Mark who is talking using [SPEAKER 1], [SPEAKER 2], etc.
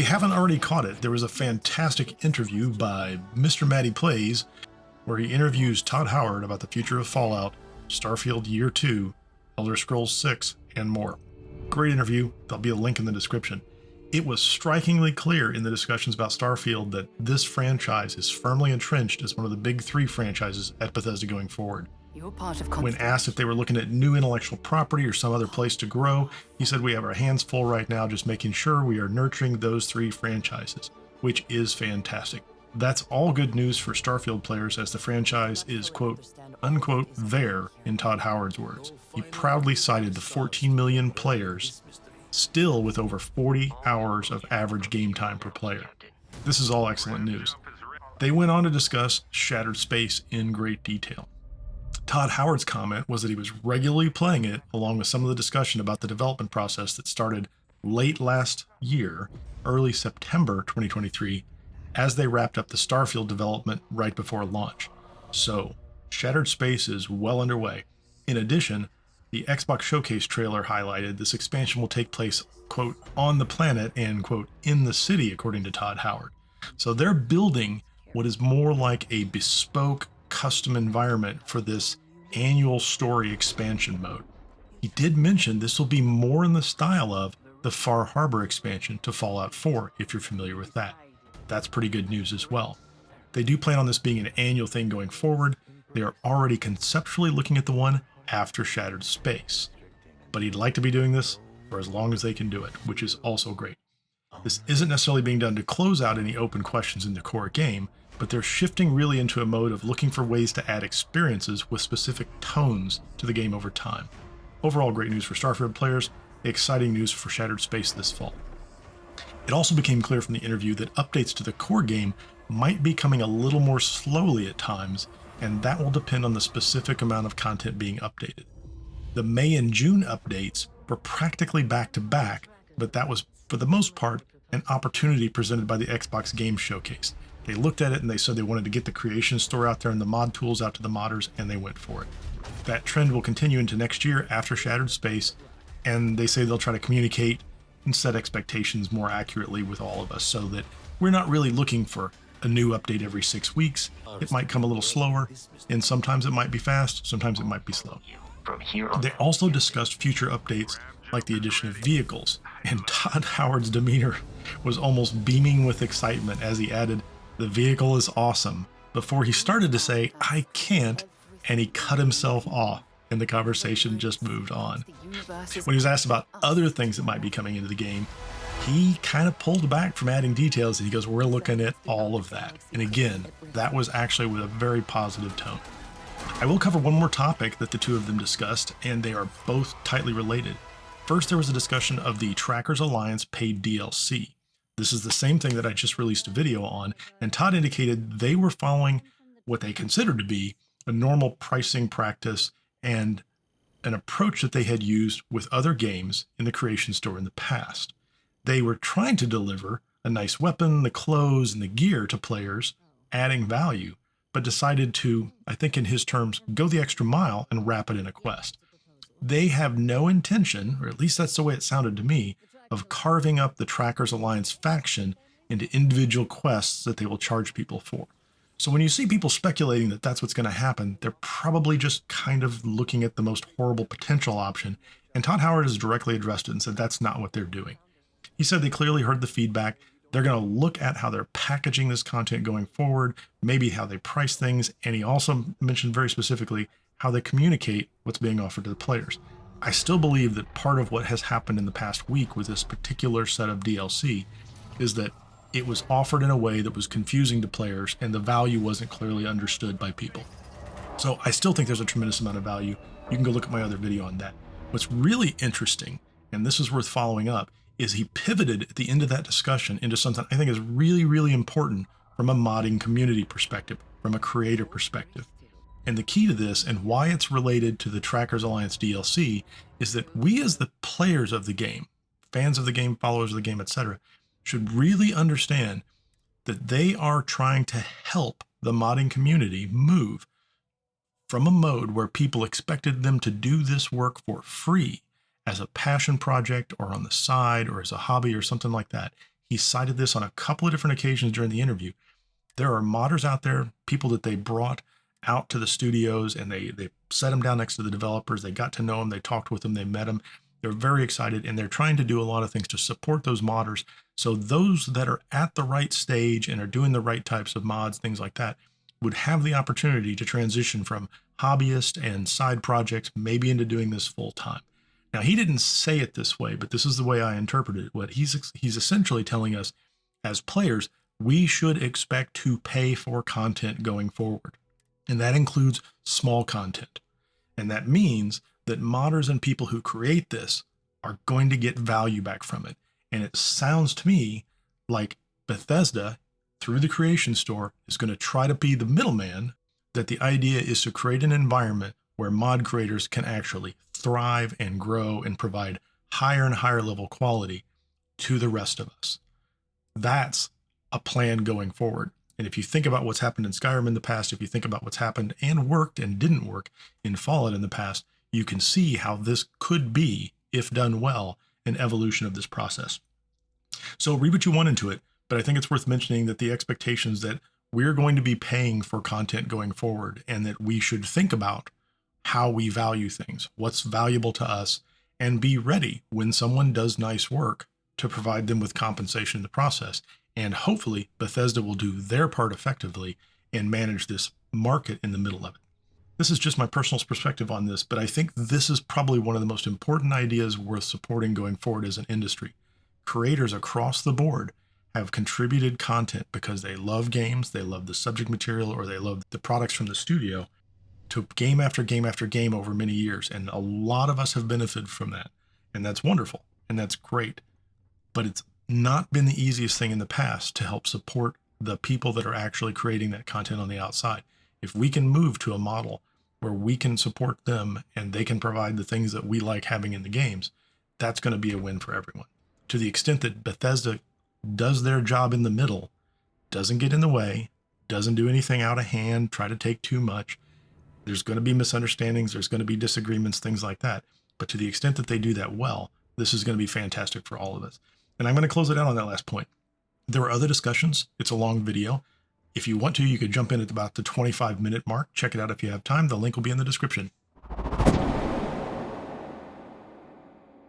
[SPEAKER 1] haven't already caught it, there was a fantastic interview by Mr. Matty Plays, where he interviews Todd Howard about the future of Fallout, Starfield Year 2, Elder Scrolls 6, and more. Great interview. There'll be a link in the description. It was strikingly clear in the discussions about Starfield that this franchise is firmly entrenched as one of the big three franchises at Bethesda going forward. When asked if they were looking at new intellectual property or some other place to grow, he said, "We have our hands full right now just making sure we are nurturing those three franchises," which is fantastic. That's all good news for Starfield players, as the franchise is, quote, unquote, there, in Todd Howard's words. He proudly cited the 14 million players, still with over 40 hours of average game time per player. This is all excellent news. They went on to discuss Shattered Space in great detail. Todd Howard's comment was that he was regularly playing it, along with some of the discussion about the development process that started late last year, early September 2023, as they wrapped up the Starfield development right before launch. So, Shattered Space is well underway. In addition, the Xbox Showcase trailer highlighted this expansion will take place, quote, on the planet and, quote, in the city, according to Todd Howard. So they're building what is more like a bespoke, custom environment for this annual story expansion mode. He did mention this will be more in the style of the Far Harbor expansion to Fallout 4, if you're familiar with that. That's pretty good news as well. They do plan on this being an annual thing going forward. They are already conceptually looking at the one after Shattered Space. But he'd like to be doing this for as long as they can do it, which is also great. This isn't necessarily being done to close out any open questions in the core game, but they're shifting really into a mode of looking for ways to add experiences with specific tones to the game over time. Overall, great news for Starfield players, exciting news for Shattered Space this fall. It also became clear from the interview that updates to the core game might be coming a little more slowly at times, and that will depend on the specific amount of content being updated. The May and June updates were practically back-to-back, but that was, for the most part, an opportunity presented by the Xbox Game Showcase. They looked at it and they said they wanted to get the creation store out there and the mod tools out to the modders, and they went for it. That trend will continue into next year after Shattered Space, and they say they'll try to communicate and set expectations more accurately with all of us so that we're not really looking for a new update every 6 weeks. It might come a little slower, and sometimes it might be fast, sometimes it might be slow. They also discussed future updates like the addition of vehicles, and Todd Howard's demeanor was almost beaming with excitement as he added, "The vehicle is awesome," before he started to say, "I can't," and he cut himself off, and the conversation just moved on. When he was asked about other things that might be coming into the game, he kind of pulled back from adding details, and he goes, "We're looking at all of that." And again, that was actually with a very positive tone. I will cover one more topic that the two of them discussed, and they are both tightly related. First, there was a discussion of the Trackers Alliance paid DLC. This is the same thing that I just released a video on, and Todd indicated they were following what they considered to be a normal pricing practice and an approach that they had used with other games in the creation store in the past. They were trying to deliver a nice weapon, the clothes, and the gear to players, adding value, but decided to, I think in his terms, go the extra mile and wrap it in a quest. They have no intention, or at least that's the way it sounded to me, of carving up the Trackers Alliance faction into individual quests that they will charge people for. So when you see people speculating that that's what's going to happen, they're probably just kind of looking at the most horrible potential option, and Todd Howard has directly addressed it and said that's not what they're doing. He said they clearly heard the feedback. They're going to look at how they're packaging this content going forward, maybe how they price things, and he also mentioned very specifically how they communicate what's being offered to the players. I still believe that part of what has happened in the past week with this particular set of DLC is that it was offered in a way that was confusing to players and the value wasn't clearly understood by people. So I still think there's a tremendous amount of value. You can go look at my other video on that. What's really interesting, and this is worth following up, is he pivoted at the end of that discussion into something I think is really, really important from a modding community perspective, from a creator perspective. And the key to this, and why it's related to the Trackers Alliance DLC, is that we as the players of the game, fans of the game, followers of the game, etc., should really understand that they are trying to help the modding community move from a mode where people expected them to do this work for free as a passion project or on the side or as a hobby or something like that. He cited this on a couple of different occasions during the interview. There are modders out there, people that they brought out to the studios, and they set them down next to the developers. They got to know them. They talked with them. They met them. They're very excited, and they're trying to do a lot of things to support those modders. So those that are at the right stage and are doing the right types of mods, things like that, would have the opportunity to transition from hobbyist and side projects maybe into doing this full time. Now, he didn't say it this way, but this is the way I interpreted it. What he's essentially telling us as players, we should expect to pay for content going forward. And that includes small content. And that means that modders and people who create this are going to get value back from it. And it sounds to me like Bethesda, through the Creation Store, is going to try to be the middleman, that the idea is to create an environment where mod creators can actually thrive and grow and provide higher and higher level quality to the rest of us. That's a plan going forward. And if you think about what's happened in Skyrim in the past, if you think about what's happened and worked and didn't work in Fallout in the past, you can see how this could be, if done well, an evolution of this process. So read what you want into it, but I think it's worth mentioning that the expectations that we're going to be paying for content going forward, and that we should think about how we value things, what's valuable to us, and be ready when someone does nice work to provide them with compensation in the process. And hopefully Bethesda will do their part effectively and manage this market in the middle of it. This is just my personal perspective on this, but I think this is probably one of the most important ideas worth supporting going forward as an industry. Creators across the board have contributed content because they love games, they love the subject material, or they love the products from the studio, to game after game after game over many years. And a lot of us have benefited from that. And that's wonderful. And that's great. But it's not been the easiest thing in the past to help support the people that are actually creating that content on the outside. If we can move to a model where we can support them and they can provide the things that we like having in the games, that's going to be a win for everyone. To the extent that Bethesda does their job in the middle, doesn't get in the way, doesn't do anything out of hand, try to take too much, there's going to be misunderstandings, there's going to be disagreements, things like that. But to the extent that they do that well, this is going to be fantastic for all of us. And I'm going to close it out on that last point. There were other discussions. It's a long video. If you want to, you could jump in at about the 25-minute mark. Check it out if you have time. The link will be in the description.